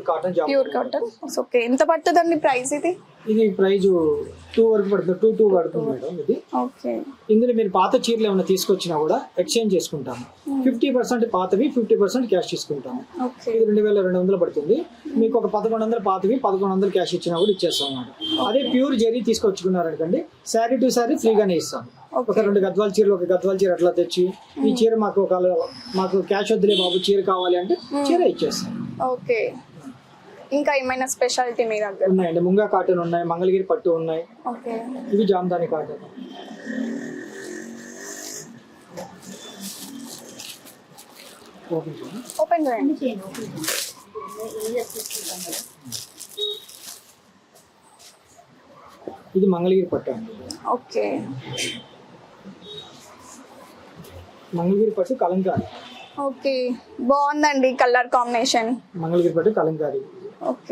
Pure cotton jam. Pure cotton. Okay, ఎంత పడుతుందండి price ఇది? ఇది ప్రైజ్ 2 వరకు పడుతుంది, 2 పడుతుంది మేడం ఇది. ఓకే, ఇందులో మీరు పాత చీరలు ఏమైనా తీసుకొచ్చినా కూడా ఎక్స్చేంజ్ చేసుకుంటాము. 50% పాతవి, 50% క్యాష్ తీసుకుంటాము. ఓకే, ఇది 2200 పడుతుంది. మీకు ఒక 1100 పాతవి, 1100 క్యాష్ ఇచ్చినా కూడా ఇచ్చేస్తాం అన్నమాట. అదే ప్యూర్ జరీ తీసుకొచ్చుకున్నారనుకోండి, శారీ టు శారీ ఫ్రీగానే ఇస్తాం. ఒక 2 గద్వాల చీరలు, ఒక గద్వాల చీర అట్లా తెచ్చి ఈ చీర మాకు క్యాష్ వద్దులే బాబు చీర కావాలి అంటే చీర ఇచ్చేస్తాం. ఓకే, ఇంకా ఏమైనా స్పెషాలిటీ మీ దగ్గర ఉన్నాయండి. ముంగా కాటన్ ఉన్నాయి, మంగళగిరి పట్టు ఉన్నాయి. ఓకే, ఇవి జామ్దాని కాటన్. ఓపెన్ చేయండి. ఇది మంగళగిరి పట్టు అండి. ఓకే, మంగళగిరి పట్టు కలంకారీ. ఓకే, బాగుందండి కలర్ కాంబినేషన్. మంగళగిరి పట్టు కలంకారీ. ఓకే.